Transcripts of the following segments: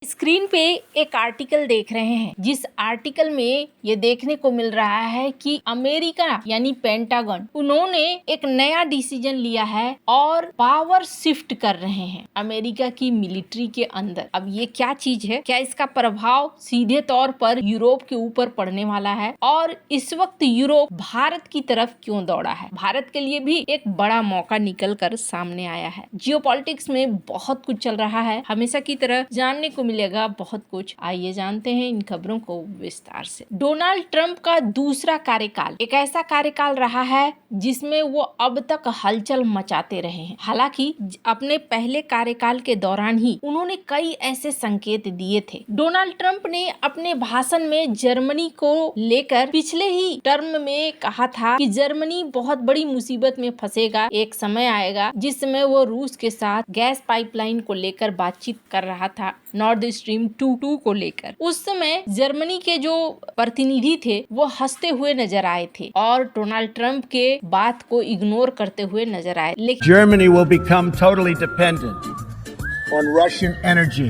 Screen पे एक article देख रहे हैं, जिस आर्टिकल में ये देखने को मिल रहा है कि अमेरिका यानी पेंटागन उन्होंने एक नया डिसीजन लिया है और पावर शिफ्ट कर रहे हैं अमेरिका की मिलिट्री के अंदर। अब ये क्या चीज है, क्या इसका प्रभाव सीधे तौर पर यूरोप के ऊपर पड़ने वाला है और इस वक्त यूरोप भारत की तरफ क्यों दौड़ा है? भारत के लिए भी एक बड़ा मौका निकल कर सामने आया है। जियोपॉलिटिक्स में बहुत कुछ चल रहा है, हमेशा की तरह जानने को मिलेगा बहुत कुछ। आइए जानते हैं इन खबरों को विस्तार से। डोनाल्ड ट्रंप का दूसरा कार्यकाल एक ऐसा कार्यकाल रहा है जिसमें वो अब तक हलचल मचाते रहे हैं। हालांकि अपने पहले कार्यकाल के दौरान ही उन्होंने कई ऐसे संकेत दिए थे। डोनाल्ड ट्रंप ने अपने भाषण में जर्मनी को लेकर पिछले ही टर्म में कहा था कि जर्मनी बहुत बड़ी मुसीबत में फंसेगा। एक समय आएगा जिस समय वो रूस के साथ गैस पाइपलाइन को लेकर बातचीत कर रहा था, नॉर्थ स्ट्रीम 2 को लेकर। उस समय जर्मनी के जो प्रतिनिधि थे वो हंसते हुए नजर आए थे और डोनाल्ड ट्रंप के बात को इग्नोर करते हुए नजर आए। लेकिन Germany will become totally dependent on Russian energy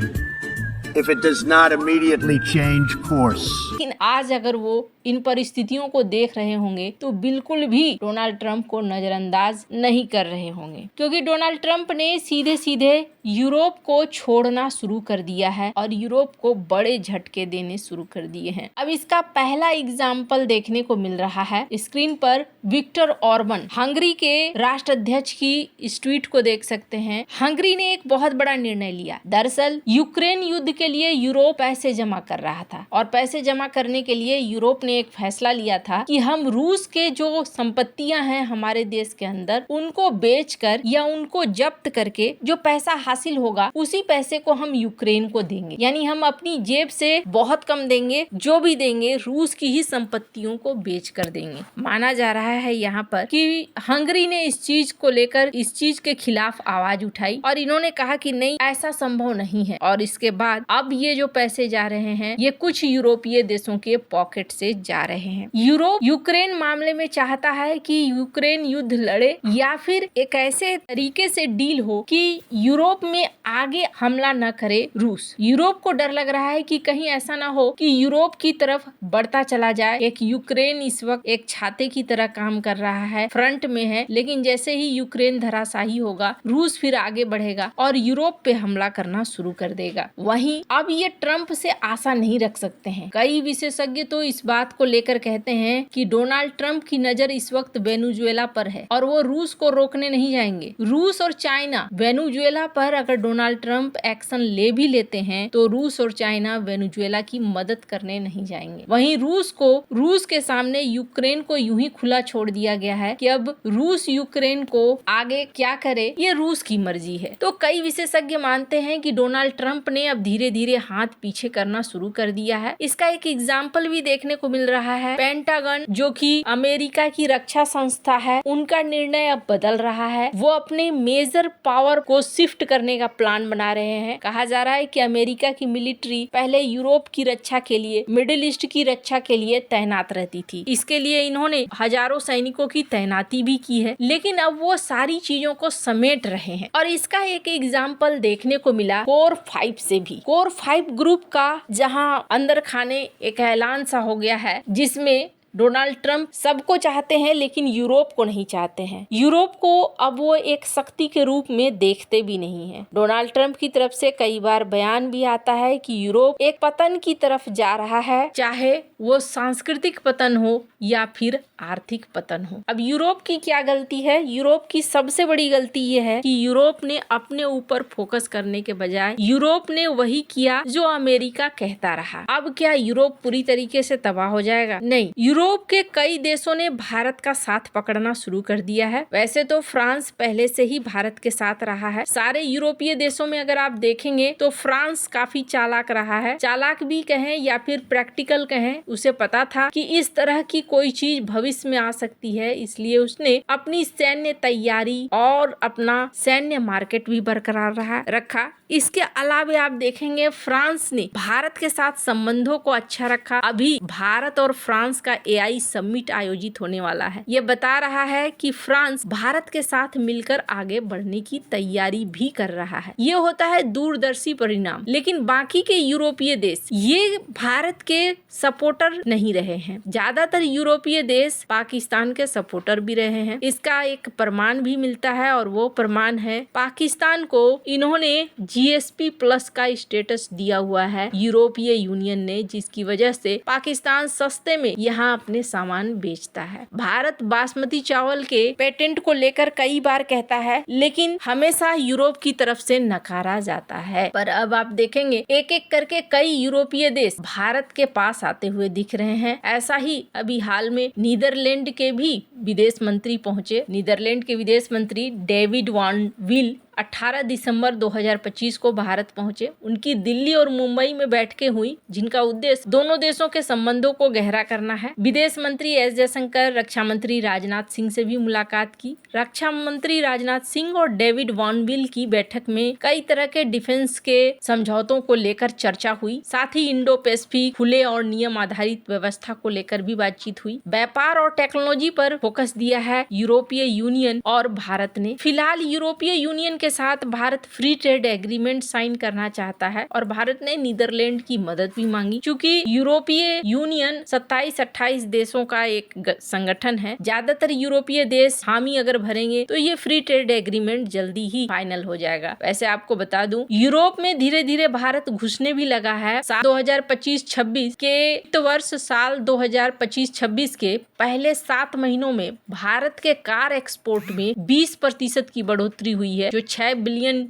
if it does not immediately change course. लेकिन आज अगर वो इन परिस्थितियों को देख रहे होंगे तो बिल्कुल भी डोनाल्ड ट्रंप को नजरअंदाज नहीं कर रहे होंगे, क्योंकि डोनाल्ड ट्रंप ने सीधे सीधे यूरोप को छोड़ना शुरू कर दिया है और यूरोप को बड़े झटके देने शुरू कर दिए हैं। अब इसका पहला एग्जाम्पल देखने को मिल रहा है स्क्रीन पर। विक्टर ऑर्बन हंगरी के राष्ट्राध्यक्ष की इस ट्वीट को देख सकते हैं। हंगरी ने एक बहुत बड़ा निर्णय लिया। दरअसल यूक्रेन युद्ध के लिए यूरोप पैसे जमा कर रहा था और पैसे जमा करने के लिए यूरोप ने एक फैसला लिया था कि हम रूस के जो संपत्तियां हैं हमारे देश के अंदर उनको बेचकर या उनको जब्त करके जो पैसा हासिल होगा उसी पैसे को हम यूक्रेन को देंगे। यानी हम अपनी जेब से बहुत कम देंगे, जो भी देंगे रूस की ही संपत्तियों को बेच कर देंगे। माना जा रहा है यहाँ पर कि हंगरी ने इस चीज को लेकर इस चीज के खिलाफ आवाज उठाई और इन्होंने कहा कि नहीं, ऐसा संभव नहीं है। और इसके बाद अब ये जो पैसे जा रहे हैं ये कुछ यूरोपीय देशों के पॉकेट से जा रहे हैं। यूरोप यूक्रेन मामले में चाहता है कि यूक्रेन युद्ध लड़े या फिर एक ऐसे तरीके से डील हो कि यूरोप में आगे हमला न करे रूस। यूरोप को डर लग रहा है कि कहीं ऐसा ना हो कि यूरोप की तरफ बढ़ता चला जाए। एक यूक्रेन इस वक्त एक छाते की तरह काम कर रहा है, फ्रंट में है, लेकिन जैसे ही यूक्रेन धराशायी होगा रूस फिर आगे बढ़ेगा और यूरोप पे हमला करना शुरू कर देगा। वहीं अब ये ट्रंप से आशा नहीं रख सकते हैं। कई विशेषज्ञ तो इस बात को लेकर कहते हैं कि डोनाल्ड ट्रंप की नजर इस वक्त वेनेजुएला पर है और वो रूस को रोकने नहीं जाएंगे। रूस और चाइना वेनेजुएला पर अगर डोनाल्ड ट्रंप एक्शन ले भी लेते हैं तो रूस और चाइना वेनेजुएला की मदद करने नहीं जाएंगे। वहीं रूस के सामने यूक्रेन को यूं ही खुला छोड़ दिया गया है कि अब रूस यूक्रेन को आगे क्या करे ये रूस की मर्जी है। तो कई विशेषज्ञ मानते हैं कि डोनाल्ड ट्रंप ने अब धीरे धीरे हाथ पीछे करना शुरू कर दिया है। इसका एक एग्जाम्पल भी देखने को मिल रहा है। पेंटागन जो कि अमेरिका की रक्षा संस्था है, उनका निर्णय अब बदल रहा है। वो अपने मेजर पावर को शिफ्ट करने का प्लान बना रहे हैं। कहा जा रहा है कि अमेरिका की मिलिट्री पहले यूरोप की रक्षा के लिए, मिडिल ईस्ट की रक्षा के लिए तैनात रहती थी। इसके लिए इन्होंने हजारों सैनिकों की तैनाती भी की है, लेकिन अब वो सारी चीजों को समेट रहे हैं। और इसका एक एग्जाम्पल देखने को मिला कोर 5 से भी। कोर 5 ग्रुप का जहां अंदर खाने एक ऐलान सा हो गया है जिसमें डोनाल्ड ट्रंप सबको चाहते हैं लेकिन यूरोप को नहीं चाहते हैं। यूरोप को अब वो एक शक्ति के रूप में देखते भी नहीं है। डोनाल्ड ट्रंप की तरफ से कई बार बयान भी आता है कि यूरोप एक पतन की तरफ जा रहा है, चाहे वो सांस्कृतिक पतन हो या फिर आर्थिक पतन हो। अब यूरोप की क्या गलती है? यूरोप की सबसे बड़ी गलती ये है कि यूरोप ने अपने ऊपर फोकस करने के बजाय यूरोप ने वही किया जो अमेरिका कहता रहा। अब क्या यूरोप पूरी तरीके से तबाह हो जाएगा? नहीं, यूरोप के कई देशों ने भारत का साथ पकड़ना शुरू कर दिया है। वैसे तो फ्रांस पहले से ही भारत के साथ रहा है। सारे यूरोपीय देशों में अगर आप देखेंगे तो फ्रांस काफी चालाक रहा है। चालाक भी कहें या फिर प्रैक्टिकल कहें, उसे पता था कि इस तरह की कोई चीज भविष्य में आ सकती है, इसलिए उसने अपनी सैन्य तैयारी और अपना सैन्य मार्केट भी बरकरार रखा। इसके अलावा आप देखेंगे फ्रांस ने भारत के साथ संबंधों को अच्छा रखा। अभी भारत और फ्रांस का AI समिट आयोजित होने वाला है। ये बता रहा है कि फ्रांस भारत के साथ मिलकर आगे बढ़ने की तैयारी भी कर रहा है। ये होता है दूरदर्शी परिणाम। लेकिन बाकी के यूरोपीय देश ये भारत के सपोर्टर नहीं रहे हैं। ज्यादातर यूरोपीय देश पाकिस्तान के सपोर्टर भी रहे हैं। इसका एक प्रमाण भी मिलता है और वो प्रमाण है पाकिस्तान को इन्होंने GSP+ का स्टेटस दिया हुआ है यूरोपीय यूनियन ने, जिसकी वजह से पाकिस्तान सस्ते में यहाँ अपने सामान बेचता है। भारत बासमती चावल के पेटेंट को लेकर कई बार कहता है, लेकिन हमेशा यूरोप की तरफ से नकारा जाता है। पर अब आप देखेंगे एक एक करके कई यूरोपीय देश भारत के पास आते हुए दिख रहे हैं। ऐसा ही अभी हाल में नीदरलैंड के भी विदेश मंत्री पहुंचे। नीदरलैंड के विदेश मंत्री डेविड वान विल 18 दिसंबर 2025 को भारत पहुंचे। उनकी दिल्ली और मुंबई में बैठकें हुई, जिनका उद्देश्य दोनों देशों के संबंधों को गहरा करना है। विदेश मंत्री एस जयशंकर रक्षा मंत्री राजनाथ सिंह से भी मुलाकात की। रक्षा मंत्री राजनाथ सिंह और डेविड वान विल की बैठक में कई तरह के डिफेंस के समझौतों को लेकर चर्चा हुई। साथ ही इंडो पैसिफिक खुले और नियम आधारित व्यवस्था को लेकर भी बातचीत हुई। व्यापार और टेक्नोलॉजी पर फोकस दिया है यूरोपीय यूनियन और भारत ने। फिलहाल यूरोपीय यूनियन के साथ Bharat free trade agreement sign करना चाहता है और भारत ने नीदरलैंड की मदद भी मांगी। चूंकि यूरोपीय यूनियन 27-28 देशों का एक संगठन है, ज्यादातर यूरोपीय देश हामी अगर भरेंगे तो ये फ्री ट्रेड एग्रीमेंट जल्दी ही फाइनल हो जाएगा। वैसे आपको बता दूं यूरोप में धीरे धीरे भारत घुसने भी लगा है। 2025-26 के वित्त वर्ष साल 2025-26 के पहले 7 महीनों में भारत के कार एक्सपोर्ट में 20% की बढ़ोतरी हुई है, जो $6 बिलियन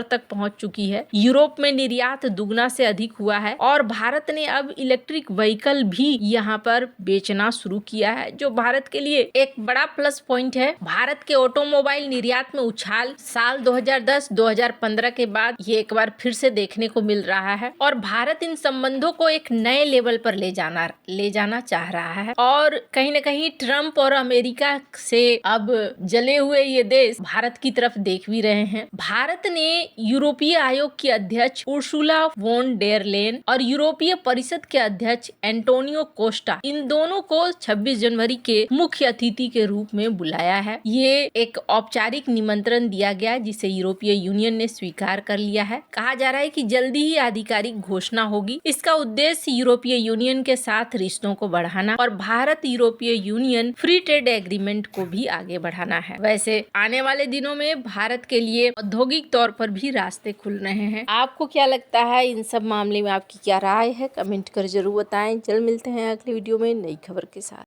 तक पहुंच चुकी है। यूरोप में निर्यात दुगना से अधिक हुआ है और भारत ने अब इलेक्ट्रिक व्हीकल भी यहाँ पर बेचना शुरू किया है, जो भारत के लिए एक बड़ा प्लस पॉइंट है। भारत के ऑटोमोबाइल निर्यात में उछाल साल 2010-2015 के बाद ये एक बार फिर से देखने को मिल रहा है और भारत इन संबंधों को एक नए लेवल पर ले जाना चाह रहा है। और कहीं न कहीं ट्रम्प और अमेरिका से अब जले हुए ये देश भारत की तरफ देख भी रहे हैं। भारत ने यूरोपीय आयोग की अध्यक्ष उर्सुला वॉन डेर लेन और यूरोपीय परिषद के अध्यक्ष एंटोनियो कोस्टा, इन दोनों को 26 जनवरी के मुख्य अतिथि के रूप में बुलाया है। ये एक औपचारिक निमंत्रण दिया गया जिसे यूरोपीय यूनियन ने स्वीकार कर लिया है। कहा जा रहा है कि जल्दी ही आधिकारिक घोषणा होगी। इसका उद्देश्य यूरोपीय यूनियन के साथ रिश्तों को बढ़ाना और भारत यूरोपीय यूनियन फ्री ट्रेड एग्रीमेंट को भी आगे बढ़ाना है। वैसे आने वाले दिनों में भारत के लिए औद्योगिक तौर पर भी रास्ते खुल रहे हैं। आपको क्या लगता है इन सब मामले में, आपकी क्या राय है? कमेंट कर जरूर बताएं। जल्द मिलते हैं अगली वीडियो में नई खबर के साथ।